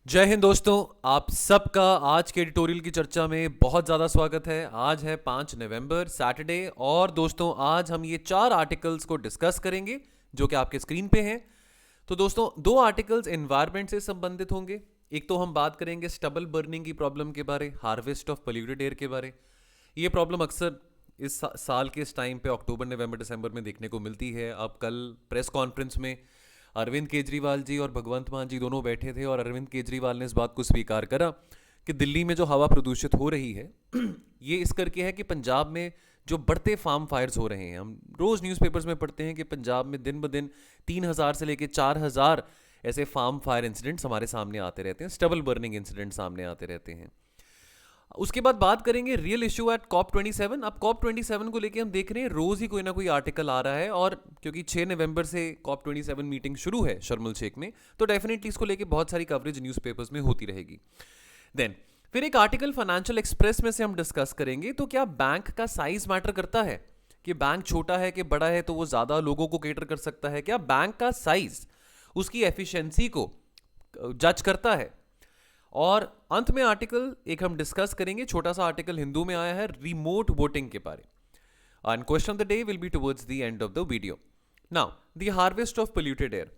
जय हिंद दोस्तों। आप सबका आज के एडिटोरियल की चर्चा में बहुत ज़्यादा स्वागत है। आज है 5 नवंबर सैटरडे और दोस्तों आज हम ये 4 आर्टिकल्स को डिस्कस करेंगे जो कि आपके स्क्रीन पे हैं। तो दोस्तों 2 आर्टिकल्स एनवायरनमेंट से संबंधित होंगे। एक तो हम बात करेंगे स्टबल बर्निंग की प्रॉब्लम के बारे, हार्वेस्ट ऑफ पोल्यूटेड एयर के बारे। ये प्रॉब्लम अक्सर इस साल के इस टाइम पे अक्टूबर नवंबर दिसंबर में देखने को मिलती है। अब कल प्रेस कॉन्फ्रेंस में अरविंद केजरीवाल जी और भगवंत मान जी दोनों बैठे थे और अरविंद केजरीवाल ने इस बात को स्वीकार करा कि दिल्ली में जो हवा प्रदूषित हो रही है ये इस करके है कि पंजाब में जो बढ़ते फार्म फायर्स हो रहे हैं। हम रोज़ न्यूज़पेपर्स में पढ़ते हैं कि पंजाब में दिन ब दिन 3,000 से लेकर 4,000 ऐसे फार्म फायर इंसिडेंट्स हमारे सामने आते रहते हैं, स्टबल बर्निंग इंसिडेंट सामने आते रहते हैं। उसके बाद बात करेंगे रियल इशू एट COP27। अब COP27 को लेके हम देख रहे हैं रोज ही कोई ना कोई आर्टिकल आ रहा है और क्योंकि 6 नवंबर से COP27 मीटिंग शुरू है शर्म शेख में, तो डेफिनेटली इसको लेके बहुत सारी कवरेज न्यूज़पेपर्स में होती रहेगी। देन फिर एक आर्टिकल फाइनेंशियल एक्सप्रेस में से हम डिस्कस करेंगे, तो क्या बैंक का साइज मैटर करता है कि बैंक छोटा है कि बड़ा है तो वो ज़्यादा लोगों को केटर कर सकता है? क्या बैंक का साइज उसकी एफिशिएंसी को जज करता है? और अंत में आर्टिकल एक हम डिस्कस करेंगे, छोटा सा आर्टिकल हिंदू में आया है रिमोट वोटिंग के बारे। And question of the day will be towards the end of the video. Now the harvest of polluted air.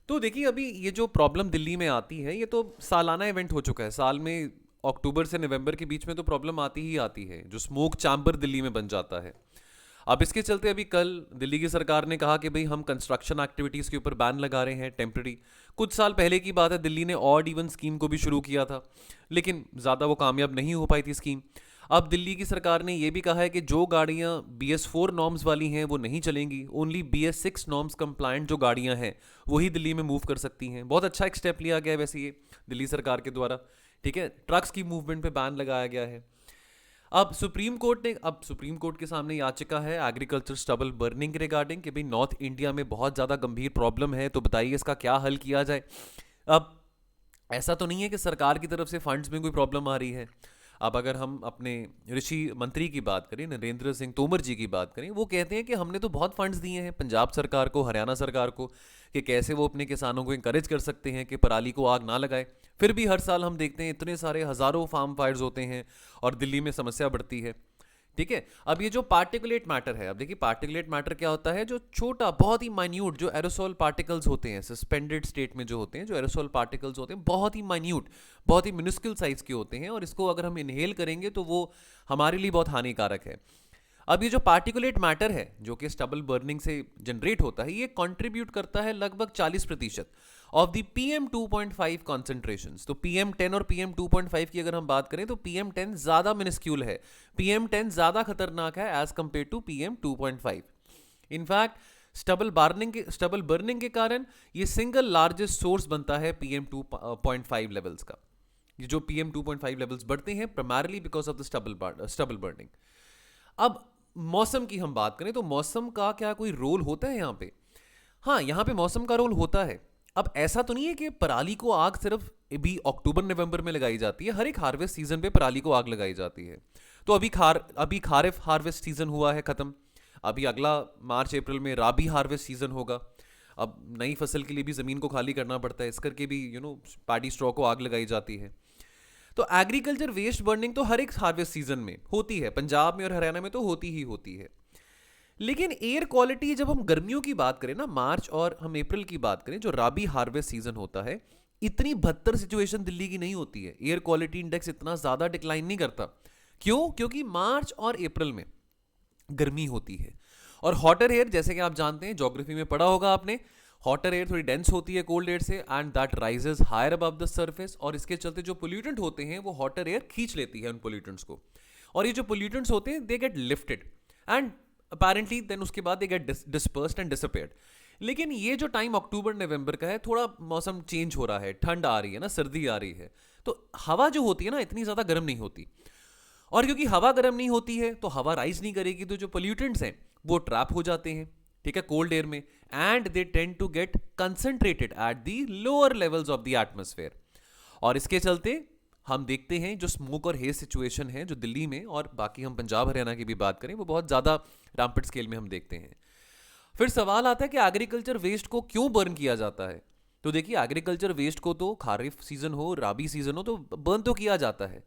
तो देखिए अभी ये जो प्रॉब्लम दिल्ली में आती है ये तो सालाना इवेंट हो चुका है। साल में अक्टूबर से नवंबर के बीच में तो प्रॉब्लम आती ही आती है, जो स्मोक चैम्बर दिल्ली में बन जाता है। अब इसके चलते अभी कल दिल्ली की सरकार ने कहा कि भाई हम कंस्ट्रक्शन एक्टिविटीज़ के ऊपर बैन लगा रहे हैं टेम्प्रेरी। कुछ साल पहले की बात है, दिल्ली ने ऑड इवन स्कीम को भी शुरू किया था, लेकिन ज़्यादा वो कामयाब नहीं हो पाई थी स्कीम। अब दिल्ली की सरकार ने यह भी कहा है कि जो गाड़ियां BS4 नॉर्म्स वाली हैं वो नहीं चलेंगी, ओनली BS6 नॉर्म्स कंप्लाइंट जो गाड़ियां हैं वही दिल्ली में मूव कर सकती हैं। बहुत अच्छा एक स्टेप लिया गया है वैसे ये दिल्ली सरकार के द्वारा, ठीक है। ट्रक्स की मूवमेंट पे बैन लगाया गया है। अब सुप्रीम कोर्ट के सामने याचिका है एग्रीकल्चर स्टबल बर्निंग रिगार्डिंग कि भाई नॉर्थ इंडिया में बहुत ज़्यादा गंभीर प्रॉब्लम है, तो बताइए इसका क्या हल किया जाए। अब ऐसा तो नहीं है कि सरकार की तरफ से फंड्स में कोई प्रॉब्लम आ रही है। अब अगर हम अपने ऋषि मंत्री की बात करें, नरेंद्र सिंह तोमर जी की बात करें, वो कहते हैं कि हमने तो बहुत फंड्स दिए हैं पंजाब सरकार को, हरियाणा सरकार को, कि कैसे वो अपने किसानों को इंकरेज कर सकते हैं कि पराली को आग ना लगाए। फिर भी हर साल हम देखते हैं इतने सारे हज़ारों फार्म फायर्स होते हैं और दिल्ली में समस्या बढ़ती है, ठीक है। अब ये जो पार्टिकुलेट मैटर है, अब देखिए पार्टिकुलेट मैटर क्या होता है, जो छोटा बहुत ही माइन्यूट जो एरोसोल पार्टिकल्स होते हैं सस्पेंडेड स्टेट में जो होते हैं, जो एरोसोल पार्टिकल्स होते हैं बहुत ही माइन्यूट, बहुत ही मिनिस्क्यूल साइज के होते हैं और इसको अगर हम इनहेल करेंगे तो वो हमारे लिए बहुत हानिकारक है। अब ये जो पार्टिकुलेट मैटर है जो कि स्टबल बर्निंग से जनरेट होता है, ये कंट्रीब्यूट करता है लगभग 40% ऑफ द PM2.5 कॉन्सेंट्रेशंस। तो PM10 और PM2.5 की अगर हम बात करें तो PM10 ज़्यादा मिनिस्क्यूल है, PM10 ज़्यादा खतरनाक है as compared to PM2.5। In fact stubble burning के कारण ये सिंगल लार्जेस्ट सोर्स बनता है PM2.5 लेवल्स का। ये जो PM2.5 लेवल्स बढ़ते हैं primarily because of the stubble burning. अब मौसम की हम बात करें तो मौसम का क्या कोई रोल होता है यहाँ पे? हाँ, यहाँ पे मौसम का रोल होता है। अब ऐसा तो नहीं है कि पराली को आग सिर्फ भी अक्टूबर नवंबर में लगाई जाती है, हर एक हार्वेस्ट सीजन पे पराली को आग लगाई जाती है। तो अभी खारिफ हार्वेस्ट सीजन हुआ है खत्म, अभी अगला मार्च अप्रैल में राबी हार्वेस्ट सीजन होगा। अब नई फसल के लिए भी ज़मीन को खाली करना पड़ता है, इस करके भी पैडी स्ट्रॉ को आग लगाई जाती है। तो एग्रीकल्चर वेस्ट बर्निंग तो हर एक हार्वेस्ट सीजन में होती है, पंजाब में और हरियाणा में तो होती ही होती है। लेकिन एयर क्वालिटी जब हम गर्मियों की बात करें ना, मार्च और हम अप्रैल की बात करें, जो राबी हार्वेस्ट सीजन होता है, इतनी बदतर सिचुएशन दिल्ली की नहीं होती है। एयर क्वालिटी इंडेक्स इतना ज़्यादा डिक्लाइन नहीं करता। क्यों? क्योंकि मार्च और अप्रैल में गर्मी होती है और हॉटर एयर, जैसे कि आप जानते हैं, ज्योग्राफी में पढ़ा होगा आपने, हॉटर एयर थोड़ी डेंस होती है कोल्ड एयर से and that rises higher above the surface, और इसके चलते जो पोल्यूटेंट होते हैं वो हॉटर एयर खींच लेती है उन पोल्यूटेंट्स को, और ये जो पोल्यूटेंट्स होते हैं they get lifted and apparently then उसके बाद they get dispersed and disappeared. लेकिन ये जो टाइम अक्टूबर नवंबर का है, थोड़ा मौसम चेंज हो रहा है, ठंड आ रही है ना, सर्दी आ रही है, तो हवा जो होती है ना इतनी ज़्यादा गर्म नहीं होती, और क्योंकि हवा गर्म नहीं होती है तो हवा राइज नहीं करेगी, तो जो पोल्यूटेंट्स हैं वो ट्रैप हो जाते हैं, ठीक है, कोल्ड एयर में, and they tend to get concentrated at the lower levels of the atmosphere. और इसके चलते हम देखते हैं जो स्मोक और हेज सिचुएशन है जो दिल्ली में, और बाकी हम पंजाब हरियाणा की भी बात करें, वो बहुत ज़्यादा रैम्पेड स्केल में हम देखते हैं। फिर सवाल आता है कि एग्रीकल्चर वेस्ट को क्यों बर्न किया जाता है? तो देखिए एग्रीकल्चर वेस्ट को तो खारिफ सीजन हो राबी सीजन हो तो बर्न तो किया जाता है,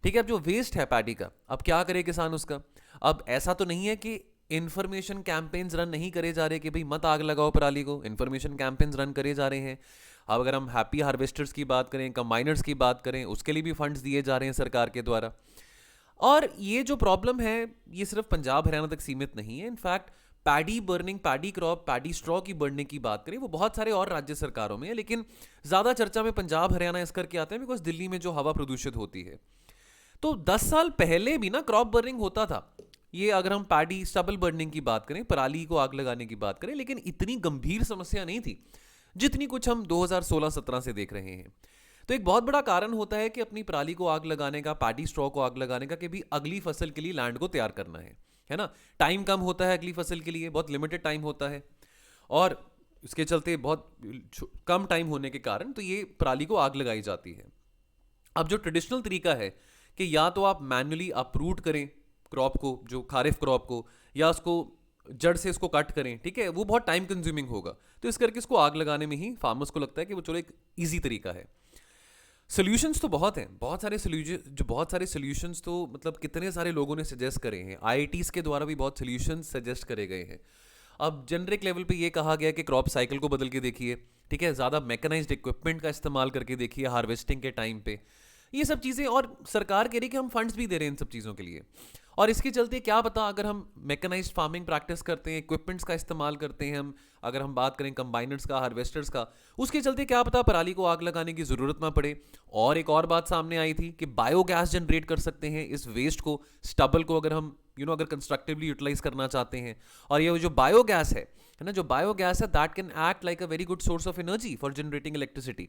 ठीक है। अब जो वेस्ट है पैडी का, अब क्या करे किसान उसका? अब ऐसा तो नहीं है कि इंफॉर्मेशन कैंपेन्स रन नहीं करे जा रहे कि भाई मत आग लगाओ पराली को, इंफॉर्मेशन कैंपेन्स रन करे जा रहे हैं। अब अगर हम हैप्पी हार्वेस्टर्स की बात करें, कंबाइनर्स की बात करें, उसके लिए भी फंड्स दिए जा रहे हैं सरकार के द्वारा। और ये जो प्रॉब्लम है ये सिर्फ पंजाब हरियाणा तक सीमित नहीं है। In fact paddy burning, paddy crop, paddy straw की बर्निंग की बात करें वो बहुत सारे और राज्य सरकारों में है, लेकिन ज़्यादा चर्चा में पंजाब हरियाणा इस करके आते हैं बिकॉज दिल्ली में जो हवा प्रदूषित होती है। तो 10 साल पहले भी ना क्रॉप बर्निंग होता था, ये अगर हम पैडी स्टबल बर्निंग की बात करें, पराली को आग लगाने की बात करें, लेकिन इतनी गंभीर समस्या नहीं थी जितनी कुछ हम 2016-17 से देख रहे हैं। तो एक बहुत बड़ा कारण होता है कि अपनी पराली को आग लगाने का, पैडी स्ट्रॉ को आग लगाने का, कि भी अगली फसल के लिए लैंड को तैयार करना है ना। टाइम कम होता है अगली फसल के लिए, बहुत लिमिटेड टाइम होता है, और इसके चलते बहुत कम टाइम होने के कारण तो ये पराली को आग लगाई जाती है। अब जो ट्रेडिशनल तरीका है कि या तो आप मैन्युअली अपरूट करें क्रॉप को, जो खारिफ क्रॉप को, या उसको जड़ से इसको कट करें, ठीक है, वो बहुत टाइम कंज्यूमिंग होगा। तो इस करके इसको आग लगाने में ही फार्मर्स को लगता है कि वो चलो एक ईजी तरीका है। सोल्यूशंस तो बहुत हैं, बहुत सारे सोल्यूशंस तो मतलब कितने सारे लोगों ने सजेस्ट करे हैं, आईआईटीज़ के द्वारा भी बहुत सोल्यूशंस सजेस्ट करे गए हैं। अब जेनरिक लेवल पे ये कहा गया कि क्रॉप साइकिल को बदल के देखिए, ठीक है, ज़्यादा मैकेनाइज्ड इक्विपमेंट का इस्तेमाल करके देखिए हार्वेस्टिंग के टाइम पे, ये सब चीज़ें। और सरकार कह रही है कि हम फंड्स भी दे रहे हैं इन सब चीज़ों के लिए। और इसके चलते क्या पता अगर हम मैकेनाइज्ड फार्मिंग प्रैक्टिस करते हैं, इक्विपमेंट्स का इस्तेमाल करते हैं, हम अगर हम बात करें कंबाइनर्स का, हार्वेस्टर्स का, उसके चलते क्या पता पराली को आग लगाने की ज़रूरत ना पड़े। और एक और बात सामने आई थी कि बायोगैस जनरेट कर सकते हैं इस वेस्ट को, स्टबल को, अगर हम अगर कंस्ट्रक्टिवली यूटिलाइज करना चाहते हैं। और ये जो बायोगैस है ना, जो बायोगैस है that can act like a very good source of energy for generating electricity,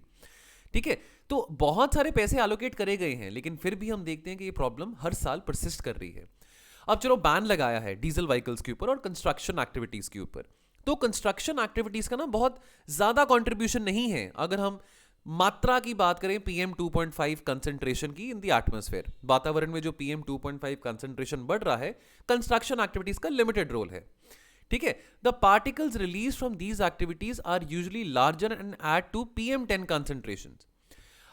ठीक है। तो बहुत सारे पैसे एलोकेट करे गए हैं, लेकिन फिर भी हम देखते हैं कि ये प्रॉब्लम हर साल परसिस्ट कर रही है। अब चलो बैन लगाया है डीजल व्हीकल्स के ऊपर और कंस्ट्रक्शन एक्टिविटीज़ के ऊपर, तो कंस्ट्रक्शन एक्टिविटीज़ का ना बहुत ज़्यादा कंट्रीब्यूशन नहीं है अगर हम मात्रा की बात करें PM 2.5 कंसंट्रेशन की इन द एटमॉस्फेयर। वातावरण में जो PM 2.5 कंसंट्रेशन बढ़ रहा है, कंस्ट्रक्शन एक्टिविटीज़ का लिमिटेड रोल है, ठीक है। The particles release from these activities are usually larger and add to PM 10 concentration.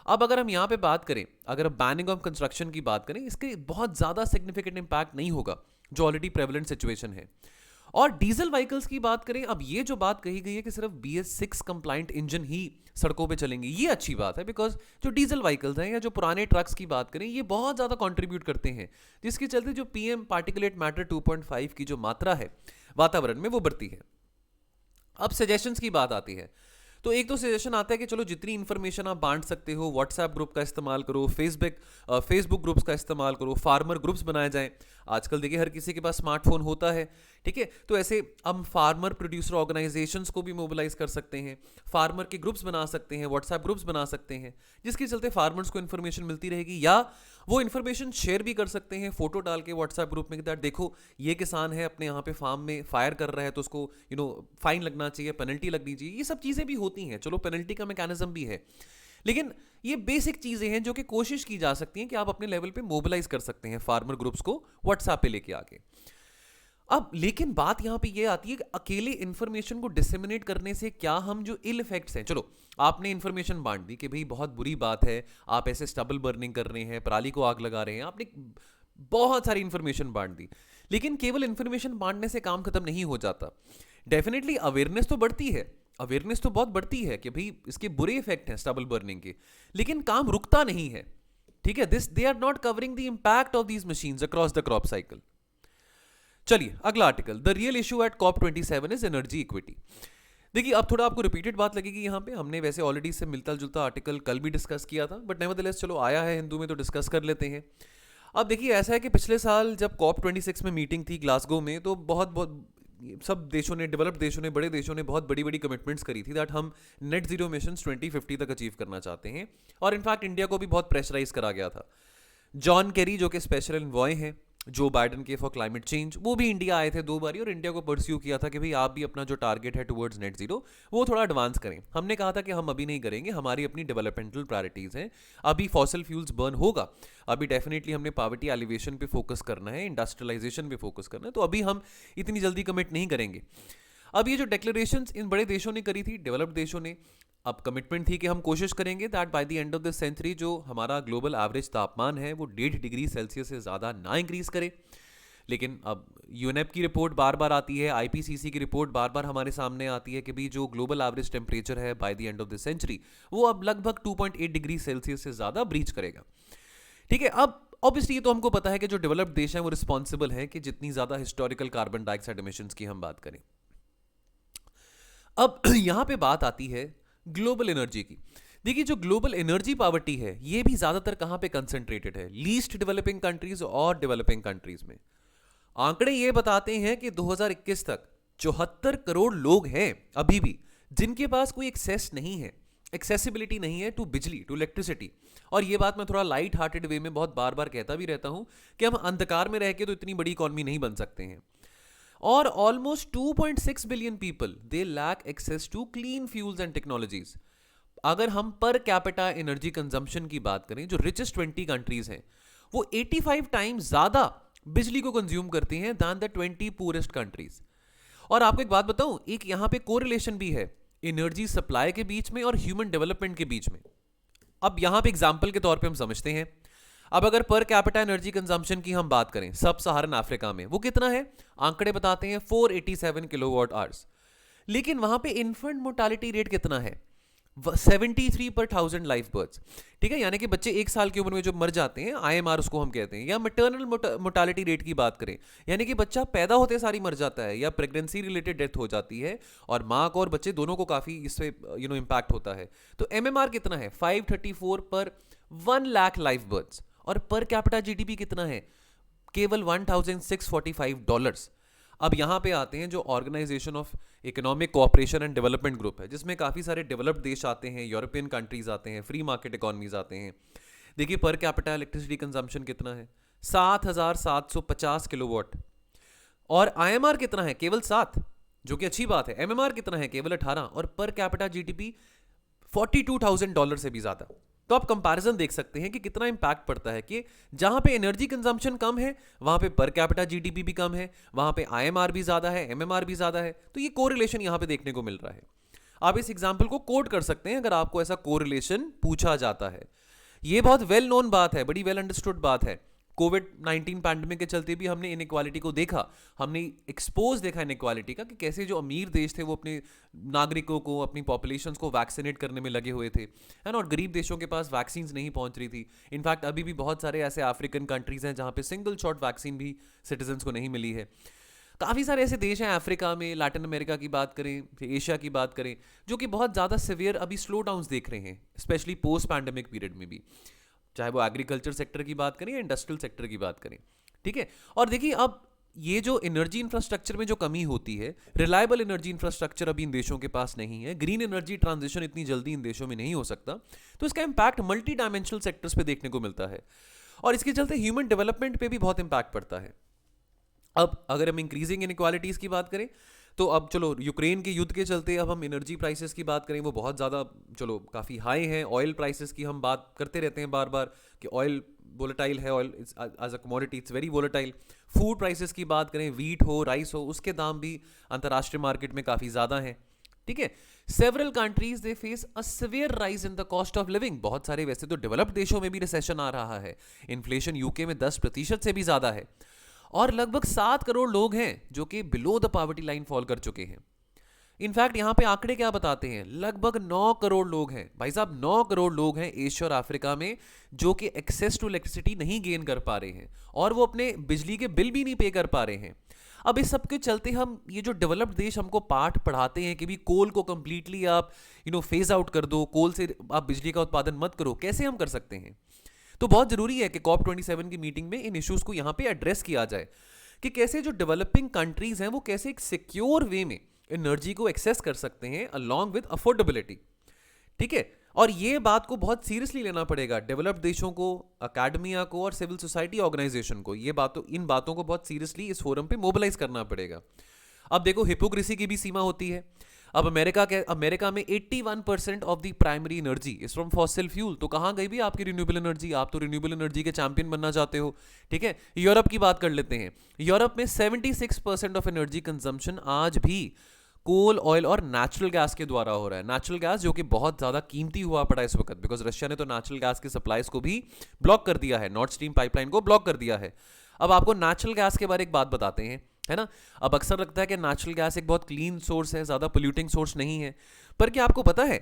अब अगर हम यहाँ पे बात करें, अगर बैनिंग ऑफ कंस्ट्रक्शन की बात करें, इसके बहुत ज़्यादा सिग्निफिकेंट इंपैक्ट नहीं होगा जो ऑलरेडी प्रेवलेंट सिचुएशन है। और डीजल व्हीकल्स की बात करें, अब ये जो बात कही गई है कि सिर्फ BS6 कंप्लाइंट इंजन ही सड़कों पे चलेंगे, ये अच्छी बात है, बिकॉज जो डीजल व्हीकल्स हैं या जो पुराने ट्रक्स की बात करें, ये बहुत ज़्यादा कंट्रीब्यूट करते हैं, जिसके चलते जो PM पार्टिकुलेट मैटर 2.5 की जो मात्रा है वातावरण में वो बढ़ती है। अब सजेशंस की बात आती है, तो एक तो सजेशन आता है कि चलो जितनी इन्फॉर्मेशन आप बांट सकते हो, व्हाट्सएप ग्रुप का इस्तेमाल करो, फेसबुक ग्रुप्स का इस्तेमाल करो, फार्मर ग्रुप्स बनाए जाएं। आजकल देखिए हर किसी के पास स्मार्टफोन होता है, ठीक है, तो ऐसे हम फार्मर प्रोड्यूसर ऑर्गेनाइजेशंस को भी मोबिलाइज कर सकते हैं, फार्मर के ग्रुप्स बना सकते हैं, व्हाट्सएप ग्रुप्स बना सकते हैं, जिसके चलते फार्मर्स को इन्फॉर्मेशन मिलती रहेगी, या वो इन्फॉर्मेशन शेयर भी कर सकते हैं फोटो डाल के व्हाट्सएप ग्रुप में, दैट देखो ये किसान है अपने यहाँ पे फार्म में फायर कर रहा है, तो उसको फाइन लगना चाहिए, पेनल्टी लगनी चाहिए। ये सब चीज़ें भी होती हैं, चलो पेनल्टी का मैकेनिज्म भी है, लेकिन ये बेसिक चीज़ें हैं जो कि कोशिश की जा सकती हैं कि आप अपने लेवल पे मोबिलाइज कर सकते हैं फार्मर ग्रुप्स को व्हाट्सएप पे लेके आके। अब लेकिन बात यहां पे ये आती है कि अकेले इंफॉर्मेशन को डिसेमिनेट करने से क्या हम जो इल इफेक्ट्स हैं, चलो आपने इंफॉर्मेशन बांट दी कि भाई बहुत बुरी बात है, आप ऐसे स्टबल बर्निंग कर रहे हैं, पराली को आग लगा रहे हैं, आपने बहुत सारी इंफॉर्मेशन बांट दी, लेकिन केवल इंफॉर्मेशन बांटने से काम खत्म नहीं हो जाता। डेफिनेटली अवेयरनेस तो बढ़ती है, अवेयरनेस तो बहुत बढ़ती है कि भाई इसके बुरे इफेक्ट हैं स्टबल बर्निंग के, लेकिन काम रुकता नहीं है, ठीक है। They are not covering the impact of these machines across the crop cycle. चलिए अगला article, the real issue at COP27 is energy equity. देखिए अब थोड़ा आपको रिपीटेड बात लगेगी यहाँ पे, हमने वैसे ऑलरेडी से मिलता जुलता आर्टिकल कल भी डिस्कस किया था, बट नेवरदलेस चलो आया है हिंदू में तो डिस्कस कर लेते हैं। अब देखिए ऐसा है कि पिछले साल जब COP26 में मीटिंग थी ग्लासगो में, तो बहुत सब देशों ने, डेवलप्ड देशों ने, बड़े देशों ने बहुत बड़ी बड़ी कमिटमेंट्स करी थी दैट हम नेट जीरो मिशंस 2050 तक अचीव करना चाहते हैं, और इनफैक्ट इंडिया को भी बहुत प्रेशराइज करा गया था। जॉन केरी जो कि स्पेशल एनवॉय हैं जो बाइडन के फॉर क्लाइमेट चेंज, वो भी इंडिया आए थे 2 बारी और इंडिया को परस्यू किया था कि भाई आप भी अपना जो टारगेट है टुवर्ड्स नेट जीरो वो थोड़ा एडवांस करें। हमने कहा था कि हम अभी नहीं करेंगे, हमारी अपनी डेवलपमेंटल प्रायोरिटीज़ हैं, अभी फॉसिल फ्यूल्स बर्न होगा, अभी डेफिनेटली हमने पॉवर्टी एलिवेशन पे फोकस करना है, इंडस्ट्रियलाइजेशन पे फोकस करना है, तो अभी हम इतनी जल्दी कमिट नहीं करेंगे। अब ये जो डिक्लेरेशंस इन बड़े देशों ने करी थी, डेवलप्ड देशों ने, अब कमिटमेंट थी कि हम कोशिश करेंगे that by the end of the century जो हमारा ग्लोबल एवरेज तापमान है वो 1.5 डिग्री सेल्सियस से ज़्यादा ना इंक्रीज करे। लेकिन अब यूएनएप की रिपोर्ट बार बार आती है, आईपीसीसी की रिपोर्ट बार बार हमारे सामने आती है कि भी जो ग्लोबल एवरेज टेम्परेचर है by the end of the century वो अब लगभग 2.8 डिग्री सेल्सियस से ज़्यादा ब्रीच करेगा। ठीक है, अब ऑब्वियसली ये तो हमको पता है कि जो डेवलप्ड देश हैं वो रिस्पॉन्सिबल हैं कि जितनी ज़्यादा हिस्टोरिकल कार्बन डाइऑक्साइड एमिशंस की हम बात करें। अब यहाँ पे बात आती है ग्लोबल एनर्जी की। देखिए जो ग्लोबल एनर्जी पॉवर्टी है ये भी ज़्यादातर कहाँ पे कंसंट्रेटेड है, लीस्ट डेवलपिंग कंट्रीज और डेवलपिंग कंट्रीज में। आंकड़े ये बताते हैं कि 2021 तक 74 करोड़ लोग हैं अभी भी जिनके पास कोई एक्सेस नहीं है, एक्सेसिबिलिटी नहीं है टू बिजली, टू इलेक्ट्रिसिटी। और ये बात मैं थोड़ा लाइट हार्टेड वे में बहुत बार बार कहता भी रहता हूं कि हम अंधकार में रह के तो इतनी बड़ी इकॉनमी नहीं बन सकते हैं। और almost 2.6 billion people they lack access to clean fuels and technologies. अगर हम पर कैपिटा एनर्जी कंजम्पशन की बात करें, जो रिचेस्ट 20 कंट्रीज हैं वो 85 टाइम्स ज्यादा बिजली को कंज्यूम करती हैं दैन द 20 पूरेस्ट कंट्रीज। और आपको एक बात बताऊं, एक यहां पे कोरिलेशन भी है एनर्जी सप्लाई के बीच में और ह्यूमन डेवलपमेंट के बीच में। अब यहां पे एग्जांपल के तौर पे हम समझते हैं, अब अगर पर कैपिटा एनर्जी कंजम्पशन की हम बात करें सब सहारन अफ्रीका में वो कितना है, आंकड़े बताते हैं 487 किलोवाट आवर्स। लेकिन वहां पे इन्फेंट मोर्टालिटी रेट कितना है, 73 पर 1000 लाइफ बर्थ्स। ठीक है, यानी कि बच्चे 1 साल की उम्र में जो मर जाते हैं, आईएमआर उसको हम कहते हैं। या मैटरनल मोर्टालिटी रेट की बात करें, यानी कि बच्चा पैदा होते सारी मर जाता है या प्रेगनेंसी रिलेटेड डेथ हो जाती है और माँ को और बच्चे दोनों को काफ़ी इससे इम्पैक्ट होता है। तो एमएमआर कितना है, 534 पर 1 लाख लाइफ बर्थ्स। और पर कैपिटा जीडीपी कितना है, केवल $1645। अब यहां पे आते हैं जो organisation of economic cooperation and development group है, जिसमें काफ़ी सारे डेवलप्ड देश आते हैं, यूरोपियन कंट्रीज आते हैं, फ्री मार्केट इकोनॉमीज आते हैं। देखिए पर कैपिटा इलेक्ट्रिसिटी कंजम्पशन कितना है, 7750 किलोवाट। और आईएमआर कितना है, केवल 7, जो कि अच्छी बात है। एमएमआर कितना है, केवल 18। और पर कैपिटा जीडीपी $42,000 से भी ज़्यादा। तो आप कंपैरिजन देख सकते हैं कि कितना इंपैक्ट पड़ता है कि जहां पे एनर्जी कंजम्पशन कम है वहां पे पर कैपिटा जीडीपी भी कम है, वहां पे आईएमआर भी ज्यादा है, एमएमआर भी ज्यादा है। तो ये कोरिलेशन यहां पे देखने को मिल रहा है। आप इस एग्जांपल को कोट कर सकते हैं अगर आपको ऐसा कोरिलेशन पूछा जाता है। ये बहुत वेल नोन बात है, बड़ी वेल अंडरस्टूड बात है। कोविड-19 पैंडेमिक के चलते भी हमने इनइक्वालिटी को देखा, हमने एक्सपोज देखा इनइक्वालिटी का कि कैसे जो अमीर देश थे वो अपने नागरिकों को, अपनी पॉपुलेशंस को वैक्सीनेट करने में लगे हुए थे, है ना। और गरीब देशों के पास वैक्सीन नहीं पहुंच रही थी। इनफैक्ट अभी भी बहुत सारे ऐसे अफ्रीकन कंट्रीज हैं जहां पे सिंगल शॉट वैक्सीन भी सिटीजन्स को नहीं मिली है। काफ़ी सारे ऐसे देश हैं अफ्रीका में, लैटिन अमेरिका की बात करें, एशिया की बात करें, जो कि बहुत ज़्यादा सिवियर अभी स्लो डाउन्स देख रहे हैं, स्पेशली पोस्ट पैंडेमिक पीरियड में भी, चाहे वो एग्रीकल्चर सेक्टर की बात करें या इंडस्ट्रियल सेक्टर की बात करें। ठीक है, और देखिए अब ये जो एनर्जी इंफ्रास्ट्रक्चर में जो कमी होती है, रिलायबल एनर्जी इंफ्रास्ट्रक्चर अभी इन देशों के पास नहीं है, ग्रीन एनर्जी ट्रांजिशन इतनी जल्दी इन देशों में नहीं हो सकता, तो इसका इंपैक्ट मल्टी डायमेंशनल सेक्टर्स पे देखने को मिलता है और इसके चलते ह्यूमन डेवलपमेंट पे भी बहुत इंपैक्ट पड़ता है। अब अगर हम इंक्रीजिंग इनइक्वालिटीज़ की बात करें तो अब चलो यूक्रेन के युद्ध के चलते अब हम एनर्जी प्राइसेस की बात करें, वो बहुत ज़्यादा चलो काफ़ी हाई हैं। ऑयल प्राइसेस की हम बात करते रहते हैं बार बार कि ऑयल वोलेटाइल है, oil as a commodity it's very volatile. Food prices की बात करें, वीट हो, राइस हो, उसके दाम भी अंतर्राष्ट्रीय मार्केट में काफ़ी ज़्यादा हैं। ठीक है, several countries they face a severe rise in the cost of living. बहुत सारे वैसे तो डेवलप्ड देशों में भी रिसेशन आ रहा है, इन्फ्लेशन यूके में 10% से भी ज़्यादा है और लगभग 7 करोड़ लोग हैं जो कि below the poverty line fall कर चुके हैं। इनफैक्ट यहां पे आंकड़े क्या बताते हैं, लगभग 9 करोड़ लोग हैं भाई साहब, 9 करोड़ लोग हैं एशिया और अफ्रीका में जो कि एक्सेस टू इलेक्ट्रिसिटी नहीं गेन कर पा रहे हैं और वो अपने बिजली के बिल भी नहीं पे कर पा रहे हैं। अब इस सब के चलते हम ये जो डेवलप्ड देश हमको पाठ पढ़ाते हैं कि भी कोल को कंप्लीटली आप फेज आउट कर दो, कोल से आप बिजली का उत्पादन मत करो, कैसे हम कर सकते हैं। तो बहुत जरूरी है कि COP27 की मीटिंग में इन इश्यूज को यहां पे एड्रेस किया जाए कि कैसे जो डेवलपिंग कंट्रीज हैं वो कैसे एक सिक्योर वे में एनर्जी को एक्सेस कर सकते हैं अलॉन्ग विद अफोर्डेबिलिटी। ठीक है, और ये बात को बहुत सीरियसली लेना पड़ेगा डेवलप्ड देशों को, अकेडमिया को और सिविल सोसाइटी ऑर्गेनाइजेशन को। इन बातों को बहुत सीरियसली इस फोरम पे मोबिलाइज करना पड़ेगा। अब देखो हिपोक्रेसी की भी सीमा होती है। अब अमेरिका में 81% of the primary energy is from fossil fuel. तो कहां गई भी आपकी रिन्यूएबल एनर्जी, आप तो रिन्यूएबल एनर्जी के चैंपियन बनना चाहते हो। ठीक है, यूरोप की बात कर लेते हैं। यूरोप में 76% ऑफ एनर्जी कंजम्पशन आज भी कोल, ऑयल और नेचुरल गैस के द्वारा हो रहा है। नेचुरल गैस जो कि बहुत ज़्यादा कीमती हुआ पड़ा है इस वक्त, बिकॉज रशिया ने तो नेचुरल गैस की सप्लाईज को भी ब्लॉक कर दिया है, नॉर्थ स्ट्रीम पाइपलाइन को ब्लॉक कर दिया है। अब आपको नेचुरल गैस के बारे में एक बात बताते हैं, है ना। अब अक्सर लगता है कि नेचुरल गैस एक बहुत क्लीन सोर्स है, ज़्यादा पोल्यूटिंग सोर्स नहीं है, पर क्या आपको पता है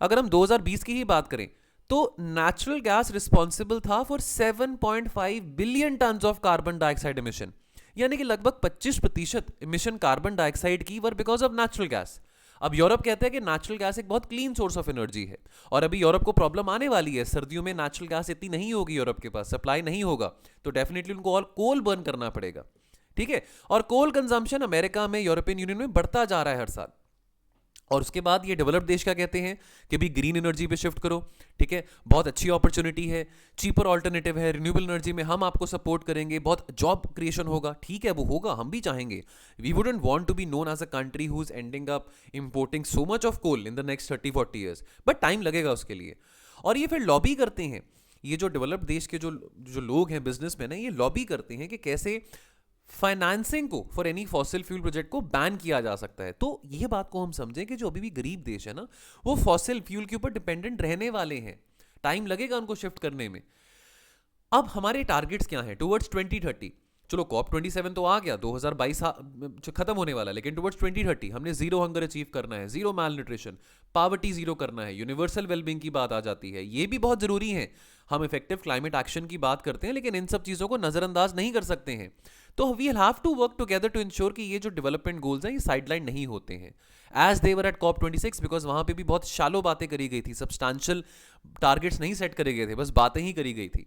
अगर हम 2020 की ही बात करें तो नेचुरल गैस रिस्पॉन्सिबल था for 7.5 billion ton of carbon dioxide emission, यानी कि लगभग 25% इमिशन कार्बन डाइऑक्साइड की were because of natural gas. अब यूरोप कहते हैं कि नेचुरल गैस एक बहुत क्लीन सोर्स ऑफ एनर्जी है, और अभी यूरोप को प्रॉब्लम आने वाली है, सर्दियों में नेचुरल गैस इतनी नहीं होगी, यूरोप के पास सप्लाई नहीं होगा, तो डेफिनेटली उनको और कोल बर्न करना पड़ेगा, ठीक है। और कोल कंजम्पशन अमेरिका में, यूरोपियन यूनियन में बढ़ता जा रहा है हर साल। और उसके बाद ये डेवलप्ड देश क्या कहते हैं कि भी ग्रीन एनर्जी पे शिफ्ट करो, ठीक है, बहुत अच्छी अपॉर्चुनिटी है, चीपर ऑल्टरनेटिव है, रिन्यूएबल एनर्जी में हम आपको सपोर्ट करेंगे, बहुत जॉब क्रिएशन होगा, ठीक है, वो होगा, हम भी चाहेंगे। We wouldn't want to be known as a country who is ending up importing so much of coal in the next 30-40 years, but time लगेगा उसके लिए। और ये फिर लॉबी करते हैं, ये जो डेवलप्ड देश के जो जो लोग हैं, बिजनेसमैन हैं, ये लॉबी करते हैं कि कैसे फाइनेंसिंग को for any fossil fuel project को बैन किया जा सकता है। तो ये बात को हम समझें कि जो अभी भी गरीब देश है ना, वो फॉसिल फ्यूल के ऊपर डिपेंडेंट रहने वाले हैं, टाइम लगेगा उनको शिफ्ट करने में। अब हमारे टारगेट्स क्या हैं टुवर्ड्स 2030? चलो कॉप 27 तो आ गया, 2022 खत्म होने वाला है, लेकिन टुवर्ड्स 2030 हमने जीरो हंगर अचीव करना है, जीरो माल न्यूट्रिशन, पावर्टी जीरो करना है, यूनिवर्सल वेलबींग की बात आ जाती है, ये भी बहुत जरूरी है। हम इफेक्टिव क्लाइमेट एक्शन की बात करते हैं, लेकिन इन सब चीज़ों को नज़रअंदाज नहीं कर सकते हैं। तो we will have to work together to ensure कि ये जो डेवलपमेंट गोल्स हैं ये साइडलाइन नहीं होते हैं as they were at COP 26, because वहाँ पे भी बहुत शालो बातें करी गई थी, सब्सटैंशियल टारगेट्स नहीं सेट करे गए थे, बस बातें ही करी गई थी।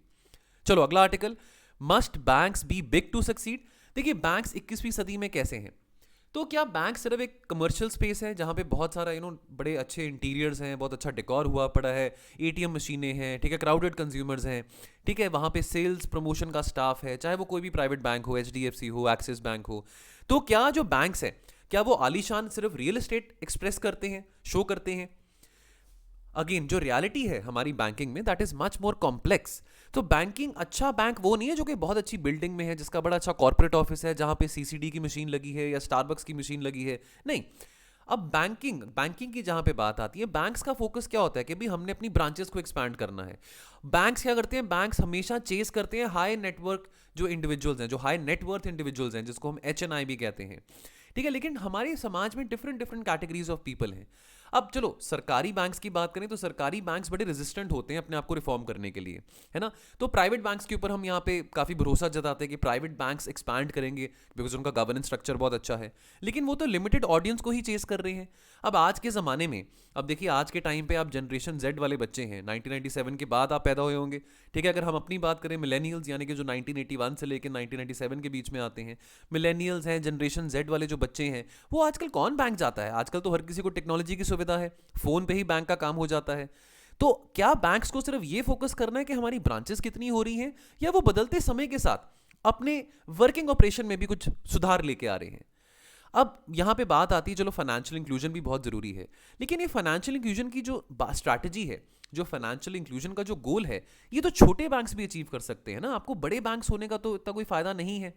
चलो अगला article, must banks be big to succeed. देखिए बैंक्स 21वीं सदी में कैसे हैं, तो क्या बैंक सिर्फ एक कमर्शियल स्पेस है जहाँ पे बहुत सारा बड़े अच्छे इंटीरियर्स हैं, बहुत अच्छा डेकोर हुआ पड़ा है, एटीएम मशीनें हैं, ठीक है, क्राउडेड कंज्यूमर्स हैं, ठीक है, वहाँ पे सेल्स प्रमोशन का स्टाफ है, चाहे वो कोई भी प्राइवेट बैंक हो, एचडीएफसी हो, एक्सिस बैंक हो। तो क्या जो बैंक्स हैं क्या वो आलीशान सिर्फ रियल एस्टेट एक्सप्रेस करते हैं, शो करते हैं? अगेन जो रियलिटी है हमारी बैंकिंग में that is much more complex. तो बैंकिंग, अच्छा बैंक वो नहीं है जो कि बहुत अच्छी बिल्डिंग में है, जिसका बड़ा अच्छा कॉर्पोरेट ऑफिस है, जहां पे सीसीडी की मशीन लगी है या स्टारबक्स की मशीन लगी है, नहीं। अब बैंकिंग की जहां पे बात आती है, बैंक्स का फोकस क्या होता है कि भी हमने अपनी ब्रांचेस को एक्सपैंड करना है। बैंक्स क्या करते हैं, बैंक्स हमेशा चेस करते हैं हाई नेटवर्क जो इंडिविजुअल्स हैं, जो हाई नेटवर्थ इंडिविजुअल्स हैं, जिसको हम HNI भी कहते हैं, ठीक है। लेकिन हमारे समाज में different different categories of people हैं। अब चलो सरकारी बैंक्स की बात करें तो सरकारी बैंक्स बड़े रेजिस्टेंट होते हैं अपने आप को रिफॉर्म करने के लिए, है ना। तो प्राइवेट बैंक्स के ऊपर हम यहाँ पे काफ़ी भरोसा जताते हैं कि प्राइवेट बैंक्स एक्सपैंड करेंगे बिकॉज उनका गवर्नेंस स्ट्रक्चर बहुत अच्छा है, लेकिन वो तो लिमिटेड ऑडियंस को ही चेस कर रहे हैं। अब आज के ज़माने में, अब देखिए आज के टाइम पे आप जनरेशन Z वाले बच्चे हैं, 1997 के बाद आप पैदा हुए होंगे, ठीक है। अगर हम अपनी बात करें मिलेनियल्स, यानी कि जो 1981 से लेकर 1997 के बीच में आते हैं, मिलेनियल्स हैं, जनरेशन Z वाले जो बच्चे हैं, वो आजकल कौन बैंक जाता है? आजकल तो हर किसी को टेक्नोलॉजी की सुविधा है, फोन पे ही बैंक का काम हो जाता है। तो क्या बैंक्स को सिर्फ ये फोकस करना है कि हमारी ब्रांचेस कितनी हो रही हैं, या वो बदलते समय के साथ अपने वर्किंग ऑपरेशन में भी कुछ सुधार लेके आ रहे हैं? अब यहां पे बात आती है, चलो फाइनेंशियल इंक्लूजन भी बहुत जरूरी है, लेकिन ये फाइनेंशियल इंक्लूजन की जो स्ट्रैटेजी है, जो फाइनेंशियल इंक्लूजन का जो गोल है, ये तो छोटे बैंक्स भी अचीव कर सकते हैं ना। आपको बड़े बैंक्स होने का तो इतना कोई फायदा नहीं है,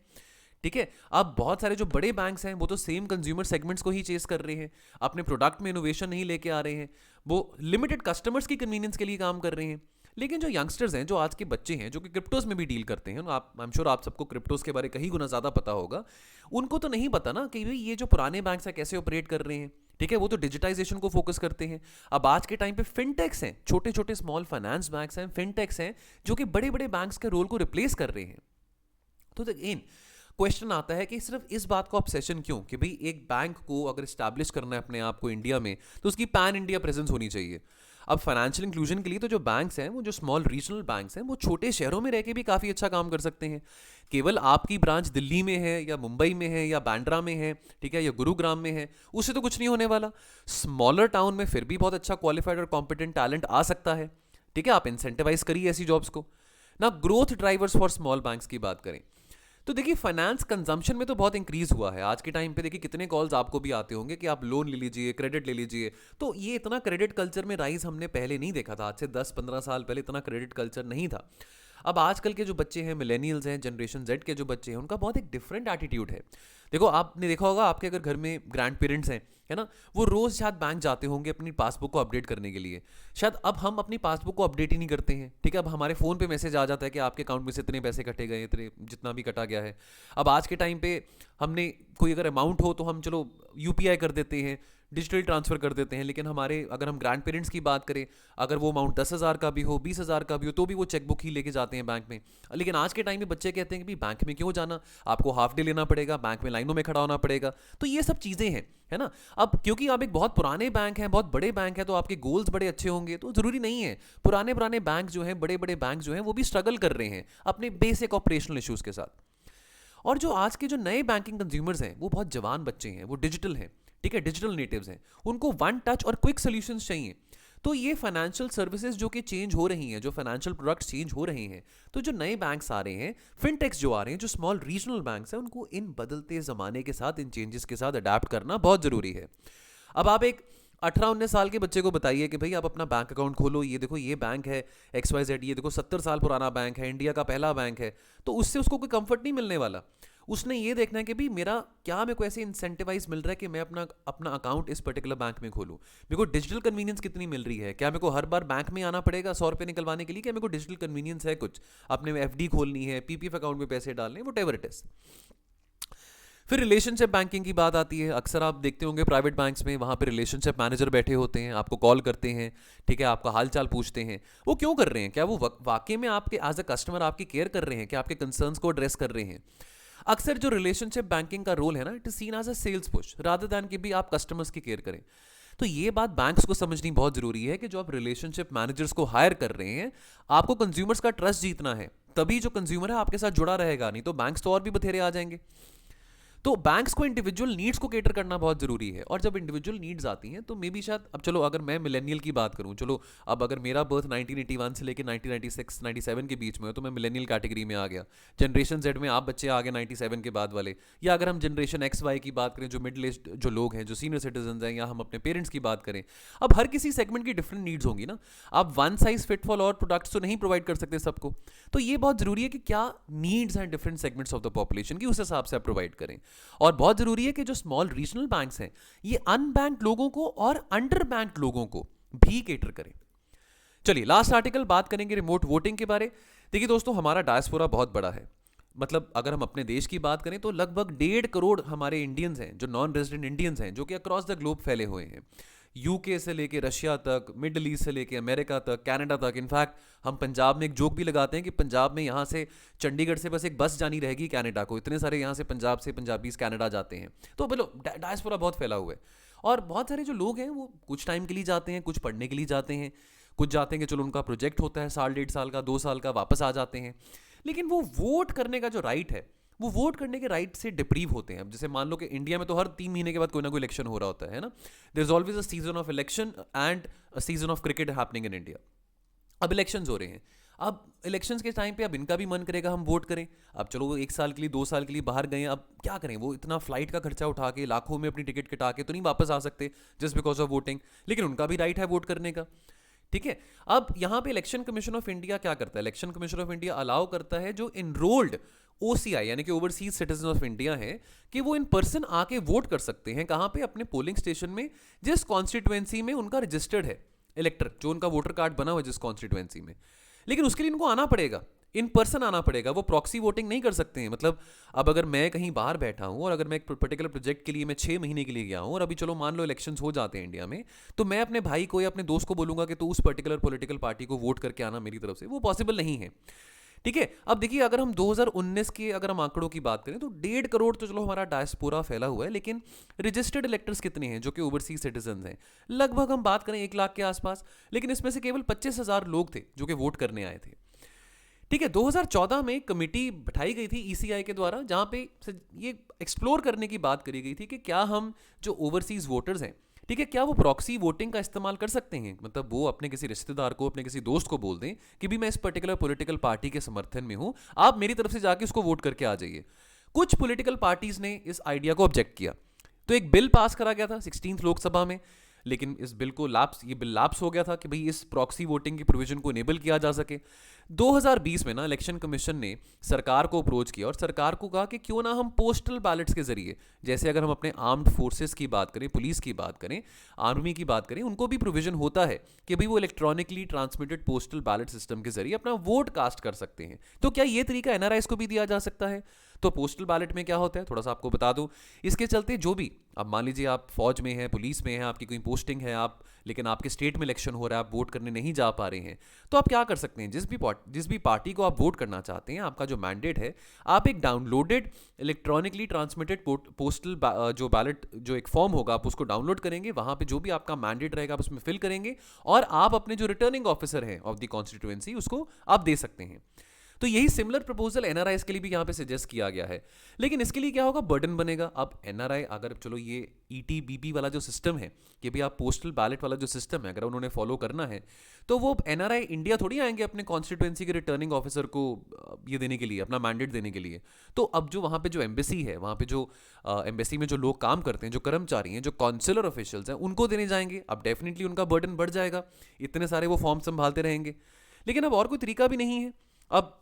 ठीक है। अब बहुत सारे जो बड़े बैंक्स हैं वो तो सेम कंज्यूमर सेगमेंट्स को ही चेस कर रहे हैं, अपने प्रोडक्ट में इनोवेशन नहीं लेके आ रहे हैं, वो लिमिटेड कस्टमर्स की कन्वीनियंस के लिए काम कर रहे हैं। लेकिन जो यंगस्टर्स हैं, जो आज के बच्चे हैं, जो कि क्रिप्टोज में भी डील करते हैं, आप आई एम श्योर आप सबको क्रिप्टोज के बारे कहीं गुना ज़्यादा पता होगा, उनको तो नहीं पता ना कि भाई ये जो पुराने बैंक्स हैं कैसे ऑपरेट कर रहे हैं, ठीक है। वो तो डिजिटाइजेशन को फोकस करते हैं। अब आज के टाइम पे फिनटेक्स हैं, छोटे छोटे स्मॉल फाइनेंस बैंक्स हैं, फिनटेक्स हैं, जो कि बड़े बड़े बैंक्स के रोल को रिप्लेस कर रहे हैं। तो अगेन क्वेश्चन आता है कि सिर्फ इस बात का ऑब्सेशन क्यों कि भाई एक बैंक को अगर स्टैब्लिश करना है अपने आप को इंडिया में, तो उसकी पैन इंडिया प्रेजेंस होनी चाहिए। अब फाइनेंशियल इंक्लूजन के लिए तो जो बैंक्स हैं, वो जो स्मॉल रीजनल बैंक्स हैं, वो छोटे शहरों में रह के भी काफ़ी अच्छा काम कर सकते हैं। केवल आपकी ब्रांच दिल्ली में है या मुंबई में है या बांद्रा में है, ठीक है, या गुरुग्राम में है, उससे तो कुछ नहीं होने वाला। स्मॉलर टाउन में फिर भी बहुत अच्छा क्वालिफाइड और कॉम्पिटेंट टैलेंट आ सकता है, ठीक है। आप इंसेंटिवाइज करिए ऐसी जॉब्स को ना। Growth drivers for small banks की बात करें तो देखिए फाइनेंस कंजम्पशन में तो बहुत इंक्रीज हुआ है आज के टाइम पे। देखिए कितने कॉल्स आपको भी आते होंगे कि आप लोन ले लीजिए, क्रेडिट ले लीजिए। तो ये इतना क्रेडिट कल्चर में राइज हमने पहले नहीं देखा था, आज से 10-15 साल पहले इतना क्रेडिट कल्चर नहीं था। अब आजकल के जो बच्चे हैं, मिलेनियल्स हैं, जनरेशन जेड के जो बच्चे हैं, उनका बहुत एक डिफरेंट एटीट्यूड है। देखो, आपने देखा होगा आपके अगर घर में ग्रैंड पेरेंट्स हैं, है ना, वो रोज शायद बैंक जाते होंगे अपनी पासबुक को अपडेट करने के लिए। शायद अब हम अपनी पासबुक को अपडेट ही नहीं करते हैं। ठीक है, अब हमारे फ़ोन पे मैसेज आ जाता है कि आपके अकाउंट में से इतने पैसे कटे गए, इतने जितना भी कटा गया है। अब आज के टाइम पे हमने कोई अगर अमाउंट हो तो हम चलो यूपीआई कर देते हैं, डिजिटल ट्रांसफ़र कर देते हैं। लेकिन हमारे अगर हम ग्रैंड पेरेंट्स की बात करें, अगर वो अमाउंट 10,000 का भी हो, 20,000 का भी हो, तो भी वो चेकबुक ही लेके जाते हैं बैंक में। लेकिन आज के टाइम में बच्चे कहते हैं कि भाई बैंक में क्यों जाना, आपको हाफ डे लेना पड़ेगा, बैंक में लाइनों में खड़ा होना पड़ेगा। तो ये सब चीज़ें हैं, है ना। अब क्योंकि आप एक बहुत पुराने बैंक हैं, बहुत बड़े बैंक हैं, तो आपके गोल्स बड़े अच्छे होंगे, तो ज़रूरी नहीं है। पुराने पुराने बैंक जो हैं, बड़े बड़े बैंक जो हैं, वो भी स्ट्रगल कर रहे हैं अपने बेसिक ऑपरेशनल इश्यूज़ के साथ। और जो आज के जो नए बैंकिंग कंज्यूमर्स हैं, वो बहुत जवान बच्चे हैं, वो डिजिटल हैं, ठीक है, डिजिटल नेटिव्स हैं। उनको वन टच और क्विक सॉल्यूशंस चाहिए। तो ये फाइनेंशियल सर्विसेज जो कि चेंज हो रही हैं, जो फाइनेंशियल प्रोडक्ट्स चेंज हो रहे हैं, तो जो नए बैंक्स आ रहे हैं, फिनटेक्स जो आ रहे हैं, जो स्मॉल रीजनल बैंक्स हैं, उनको इन बदलते ज़माने के साथ, इन चेंजेस के साथ अडेप्ट करना बहुत ज़रूरी है। अब आप एक 18-19 साल के बच्चे को बताइए कि भाई आप अपना बैंक अकाउंट खोलो, ये देखो ये बैंक है XYZ, ये देखो 70 साल पुराना बैंक है, इंडिया का पहला बैंक है, तो उससे उसको कोई कंफर्ट नहीं मिलने वाला। उसने ये देखना है कि भाई मेरा क्या, मेरे को ऐसे इंसेंटिवाइज मिल रहा है कि मैं अपना अपना अकाउंट इस पर्टिकुलर बैंक में खोलूँ। मेरे को डिजिटल कन्वीनियंस कितनी मिल रही है, क्या मेरे को हर बार बैंक में आना पड़ेगा 100 रुपये निकलवाने के लिए, क्या मेरे को डिजिटल कन्वीनियंस है कुछ, अपने FD खोलनी है, PPF अकाउंट में पैसे डालने, व्हाटएवर इट इज। फिर रिलेशनशिप बैंकिंग की बात आती है। अक्सर आप देखते होंगे प्राइवेट बैंक्स में, वहाँ पे रिलेशनशिप मैनेजर बैठे होते हैं, आपको कॉल करते हैं, ठीक है, आपका हाल चाल पूछते हैं। वो क्यों कर रहे हैं? क्या वो वाकई में आपके एज अ कस्टमर आपकी केयर कर रहे हैं, क्या आपके कंसर्न्स को एड्रेस कर रहे हैं? अक्सर जो रिलेशनशिप बैंकिंग का रोल है ना, it is seen as a sales push rather than कि भी आप कस्टमर्स की केयर करें। तो ये बात बैंक्स को समझनी बहुत जरूरी है कि जो आप रिलेशनशिप मैनेजर्स को हायर कर रहे हैं, आपको कंज्यूमर्स का ट्रस्ट जीतना है, तभी जो कंज्यूमर है आपके साथ जुड़ा रहेगा, नहीं तो बैंक्स तो और भी बथेरे आ जाएंगे। तो बैंक्स को इंडिविजुअल नीड्स को केटर करना बहुत ज़रूरी है। और जब इंडिविजुअल नीड्स आती हैं तो मे बी शायद, अब चलो अगर मैं मिलेनियल की बात करूं, चलो अब अगर मेरा बर्थ 1981 से लेकर 1996 97 के बीच में हो तो मैं मिलेनियल कैटेगरी में आ गया। जनरेशन जेड में आप बच्चे आ गए 97 के बाद वाले। या अगर हम जनरेशन XY की बात करें, जो मिडिल एज जो लोग हैं, जो सीनियर सिटीजन हैं, या हम अपने पेरेंट्स की बात करें, अब हर किसी सेगमेंट की डिफरेंट नीड्स होंगी ना। आप one size fit for all products तो नहीं प्रोवाइड कर सकते सबको। तो ये बहुत ज़रूरी है कि क्या नीड्स हैं different segments of the population की, उस हिसाब से आप प्रोवाइड करें। और बहुत जरूरी है कि जो स्मॉल रीजनल बैंक्स हैं, ये अनबैंक्ड लोगों को और अंडर बैंक्ड लोगों को भी केटर करें। चलिए लास्ट आर्टिकल बात करेंगे रिमोट वोटिंग के बारे। देखिए दोस्तों, हमारा डायस्पोरा बहुत बड़ा है। मतलब अगर हम अपने देश की बात करें तो लगभग 1.5 करोड़ हमारे इंडियंस हैं, जो नॉन रेजिडेंट इंडियंस हैं, जो कि अक्रॉस द ग्लोब फैले हुए हैं। यूके से लेके रशिया तक, मिडल ईस्ट से लेके अमेरिका तक, कनाडा तक। इनफैक्ट हम पंजाब में एक जोक भी लगाते हैं कि पंजाब में यहाँ से चंडीगढ़ से बस एक बस जानी रहेगी कनाडा को, इतने सारे यहाँ से पंजाब से पंजाबीज कनाडा जाते हैं। तो बोलो डायस्पोरा बहुत फैला हुआ है। और बहुत सारे जो लोग हैं वो कुछ टाइम के लिए जाते हैं, कुछ पढ़ने के लिए जाते हैं, कुछ जाते हैं कि चलो उनका प्रोजेक्ट होता है साल 1.5 साल का, 2 साल का, वापस आ जाते हैं। लेकिन वो वोट करने का जो राइट है, वो वोट करने के राइट से डिप्रीव होते हैं। अब जैसे मान लो कि इंडिया में तो हर 3 महीने के बाद कोई ना कोई इलेक्शन हो रहा होता है ना। There is always a season of election and a season of cricket happening in India. अब इलेक्शंस हो रहे हैं, अब इलेक्शंस के टाइम पे अब इनका भी मन करेगा हम वोट करें। अब चलो वो 1 साल के लिए, 2 साल के लिए बाहर गए, अब क्या करें? वो इतना फ्लाइट का खर्चा उठा के, लाखों में अपनी टिकट कटा के तो नहीं वापस आ सकते जस्ट बिकॉज ऑफ वोटिंग। लेकिन उनका भी राइट है वोट करने का, ठीक है। अब यहाँ पे इलेक्शन कमीशन ऑफ इंडिया क्या करता है? Election commission of India allow करता है जो इनरोल्ड OCI यानी कि ओवरसीज सिटीजन ऑफ इंडिया है, कि वो इन पर्सन आके वोट कर सकते हैं। कहाँ पे? अपने पोलिंग स्टेशन में, जिस कॉन्स्टिट्यूएंसी में उनका रजिस्टर्ड है इलेक्टर, जो उनका वोटर कार्ड बना हुआ है जिस कॉन्स्टिट्यूएंसी में। लेकिन उसके लिए इनको आना पड़ेगा, इन पर्सन आना पड़ेगा। वो प्रॉक्सी वोटिंग नहीं कर सकते हैं। मतलब अब अगर मैं कहीं बाहर बैठा हूं और अगर मैं एक पर्टिकुलर प्रोजेक्ट के लिए मैं 6 महीने के लिए गया हूं, और अभी चलो मान लो इलेक्शंस हो जाते हैं इंडिया में, तो मैं अपने भाई को या अपने दोस्त को बोलूंगा कि तू उस पर्टिकुलर पॉलिटिकल पार्टी को वोट करके आना मेरी तरफ से, वो पॉसिबल नहीं है, ठीक है। अब देखिए, अगर हम 2019 के अगर हम आंकड़ों की बात करें तो 1.5 करोड़ तो चलो हमारा डायस्पोरा फैला हुआ है, लेकिन रजिस्टर्ड इलेक्टर्स कितने हैं जो कि ओवरसीज सिटीजन हैं? लगभग हम बात करें 1 लाख के आसपास। लेकिन इसमें से केवल 25,000 लोग थे जो कि वोट करने आए थे, ठीक है। 2014 में कमेटी बैठाई गई थी ECI के द्वारा, जहां पे ये एक्सप्लोर करने की बात करी गई थी कि क्या हम जो ओवरसीज वोटर्स हैं, ठीक है, क्या वो प्रॉक्सी वोटिंग का इस्तेमाल कर सकते हैं? मतलब वो अपने किसी रिश्तेदार को, अपने किसी दोस्त को बोल दें कि भी मैं इस पर्टिकुलर पॉलिटिकल पार्टी के समर्थन में हूं, आप मेरी तरफ से जाके उसको वोट करके आ जाइए। कुछ पॉलिटिकल पार्टीज ने इस आइडिया को ऑब्जेक्ट किया, तो एक बिल पास करा गया था 16th लोकसभा में। लेकिन इस बिल को ये बिल लैप्स हो गया था कि भाई इस प्रॉक्सी वोटिंग की प्रोविजन को इनेबल किया जा सके। 2020 में ना इलेक्शन कमीशन ने सरकार को अप्रोच किया और सरकार को कहा कि क्यों ना हम पोस्टल बैलेट्स के जरिए, जैसे अगर हम अपने आर्म्ड फोर्सेस की बात करें, पुलिस की बात करें, आर्मी की बात करें, उनको भी प्रोविजन होता है कि भाई वो electronically transmitted postal ballot system के जरिए अपना वोट कास्ट कर सकते हैं। तो क्या ये तरीका एनआरआईज को भी दिया जा सकता है? तो पोस्टल बैलेट में क्या होता है थोड़ा सा आपको बता दूं। इसके चलते जो भी, अब मान लीजिए आप फौज में हैं, पुलिस में हैं, आपकी कोई पोस्टिंग है, आप लेकिन आपके स्टेट में इलेक्शन हो रहा है, आप वोट करने नहीं जा पा रहे हैं, तो आप क्या कर सकते हैं, जिस भी पार्टी को आप वोट करना चाहते हैं, आपका जो मैंडेट है, आप एक डाउनलोडेड इलेक्ट्रॉनिकली ट्रांसमिटेड पोस्टल जो बैलेट जो एक फॉर्म होगा आप उसको डाउनलोड करेंगे, वहां पे जो भी आपका मैंडेट रहेगा आप उसमें फिल करेंगे और आप अपने जो रिटर्निंग ऑफिसर हैं ऑफ द कॉन्स्टिट्यूएंसी उसको आप दे सकते हैं। तो यही सिमिलर प्रपोजल एनआरआईज के लिए भी यहां पे सजेस्ट किया गया है। लेकिन इसके लिए क्या होगा, बर्डन बनेगा। अब एनआरआई अगर चलो ये ईटीबीपी वाला जो सिस्टम है कि भी आप पोस्टल बैलेट वाला जो सिस्टम है अगर उन्होंने फॉलो करना है तो वो एनआरआई इंडिया थोड़ी आएंगे अपने कॉन्स्टिट्यूएंसी के रिटर्निंग ऑफिसर को ये देने के लिए, अपना मैंडेट देने के लिए। तो अब जो वहां पे जो एम्बेसी है, वहां पे जो एम्बेसी में जो लोग काम करते हैं, जो कर्मचारी हैं, जो कॉन्सुलर ऑफिशियल्स हैं, उनको देने जाएंगे। अब डेफिनेटली उनका बर्डन बढ़ जाएगा, इतने सारे वो फॉर्म संभालते रहेंगे। लेकिन अब और कोई तरीका भी नहीं है। अब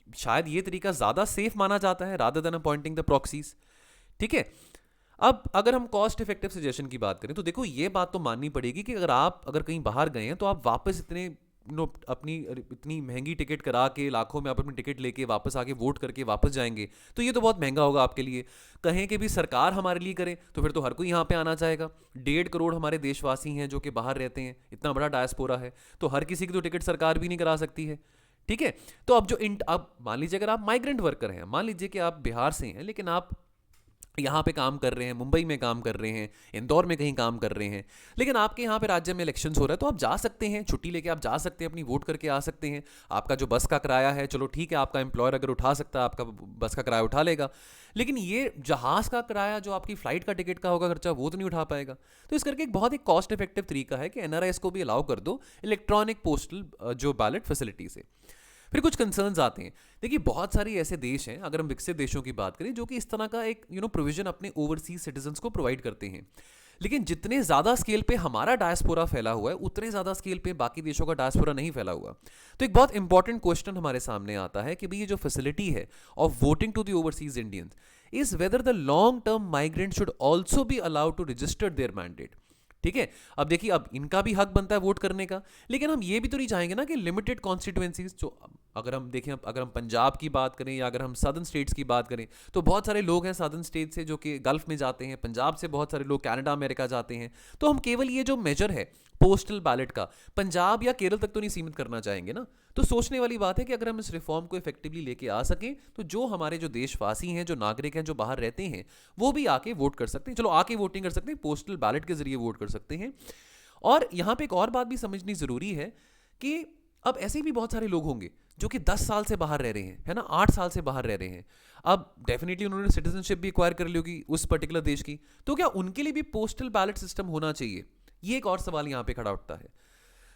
शायद ये तरीका ज्यादा सेफ माना जाता है rather than appointing the proxies. ठीक है, अब अगर हम कॉस्ट इफेक्टिव सजेशन की बात करें तो देखो ये बात तो माननी पड़ेगी कि अगर कहीं बाहर गए हैं तो आप वापस अपनी इतनी महंगी टिकट करा के लाखों में आप अपनी टिकट लेके वापस आके वोट करके वापस जाएंगे तो ये तो बहुत महंगा होगा आपके लिए। कहें कि भी सरकार हमारे लिए करे तो फिर तो हर कोई यहाँ पे आना चाहेगा। 1.5 करोड़ हमारे देशवासी हैं जो कि बाहर रहते हैं, इतना बड़ा डायस्पोरा है, तो हर किसी की तो टिकट सरकार भी नहीं करा सकती है। ठीक है, तो अब अब मान लीजिए अगर आप माइग्रेंट वर्कर हैं, मान लीजिए कि आप बिहार से हैं लेकिन आप यहाँ पे काम कर रहे हैं, मुंबई में काम कर रहे हैं, इंदौर में कहीं काम कर रहे हैं, लेकिन आपके यहाँ पे राज्य में इलेक्शंस हो रहा है तो आप जा सकते हैं, छुट्टी लेके आप जा सकते हैं, अपनी वोट करके आ सकते हैं। आपका जो बस का किराया है, चलो ठीक है, आपका एम्प्लॉयर अगर उठा सकता है आपका बस का किराया उठा लेगा, लेकिन ये जहाज का किराया जो आपकी फ्लाइट का टिकट का होगा खर्चा वो तो नहीं उठा पाएगा। तो इस करके एक बहुत ही कॉस्ट इफेक्टिव तरीका है कि एनआरआईएस को भी अलाउ कर दो इलेक्ट्रॉनिक पोस्टल जो बैलेट फैसिलिटी से। फिर कुछ कंसर्न्स आते हैं। देखिए बहुत सारे ऐसे देश हैं, अगर हम विकसित देशों की बात करें, जो कि इस तरह का एक प्रोविजन अपने ओवरसीज सिटीजन्स को प्रोवाइड करते हैं। लेकिन जितने ज़्यादा स्केल पे हमारा डायस्पोरा फैला हुआ है उतने ज़्यादा स्केल पे बाकी देशों का डायस्पोरा नहीं फैला हुआ। तो एक बहुत इंपॉर्टेंट क्वेश्चन हमारे सामने आता है कि भाई ये जो फैसिलिटी है of voting to the overseas Indians is whether the long term migrant should also be allowed to register their mandate. ठीक है, अब देखिए अब इनका भी हक बनता है वोट करने का, लेकिन हम ये भी तो नहीं चाहेंगे ना कि लिमिटेड कॉन्स्टिट्यूएंसीज जो, अगर हम देखें, अगर हम पंजाब की बात करें या अगर हम सदर्न स्टेट्स की बात करें तो बहुत सारे लोग हैं सदर्न स्टेट से जो कि गल्फ में जाते हैं, पंजाब से बहुत सारे लोग कनाडा अमेरिका जाते हैं। तो हम केवल ये जो मेजर है पोस्टल बैलेट का पंजाब या केरल तक तो नहीं सीमित करना चाहेंगे ना। तो सोचने वाली बात है कि अगर हम इस रिफॉर्म को इफेक्टिवली लेके आ सकें तो जो हमारे जो देशवासी हैं, जो नागरिक हैं, जो बाहर रहते हैं, वो भी आके वोट कर सकते हैं। चलो आके वोटिंग कर सकते हैं, पोस्टल बैलेट के जरिए वोट कर सकते हैं। और यहां पे एक और बात भी समझनी जरूरी है कि अब ऐसे भी बहुत सारे लोग होंगे जो कि 10 साल से बाहर रह रहे हैं, है ना, 8 साल से बाहर रह रहे हैं। अब डेफिनेटली उन्होंने सिटीजनशिप भी एक्वायर कर ली होगी उस पर्टिकुलर देश की, तो क्या उनके लिए भी पोस्टल बैलेट सिस्टम होना चाहिए? ये एक और सवाल यहां पे खड़ा उठता है।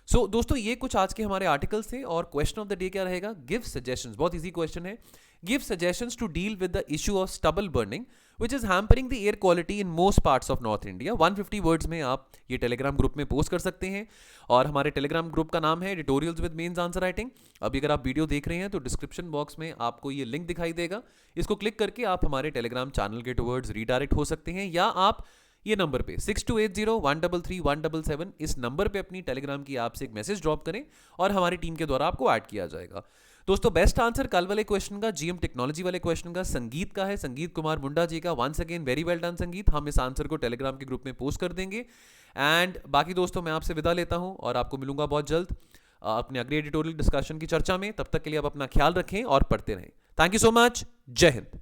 सो दोस्तों ये कुछ आज के हमारे आर्टिकल्स थे और क्वेश्चन ऑफ द डे क्या रहेगा, गिव सजेशंस। बहुत इजी क्वेश्चन है, give suggestions to deal with the issue of stubble burning which is hampering the air quality in most parts of North India। 150 words में आप ये Telegram group में post कर सकते हैं और हमारे टेलीग्राम ग्रुप का नाम है editorials with mains answer writing. अभी अगर आप वीडियो देख रहे हैं तो डिस्क्रिप्शन बॉक्स में आपको ये लिंक दिखाई देगा, इसको क्लिक करके आप हमारे टेलीग्राम चैनल के टुवर्ड्स रीडायरेक्ट हो सकते हैं, या आप ये नंबर पे 6280133177 इस नंबर पे अपनी टेलीग्राम की ऐप से एक मैसेज ड्रॉप करें और हमारी टीम के द्वारा आपको ऐड किया जाएगा। दोस्तों बेस्ट आंसर कल वाले क्वेश्चन का, जीएम टेक्नोलॉजी वाले क्वेश्चन का संगीत का है, संगीत कुमार मुंडा जी का। Once again very well done Sangeet. हम इस आंसर को टेलीग्राम के ग्रुप में पोस्ट कर देंगे। एंड बाकी दोस्तों मैं आपसे विदा लेता हूं और आपको मिलूंगा बहुत जल्द अपने अगले एडिटोरियल डिस्कशन की चर्चा में। तब तक के लिए आप अपना ख्याल रखें और पढ़ते रहें। थैंक यू सो मच, जय हिंद।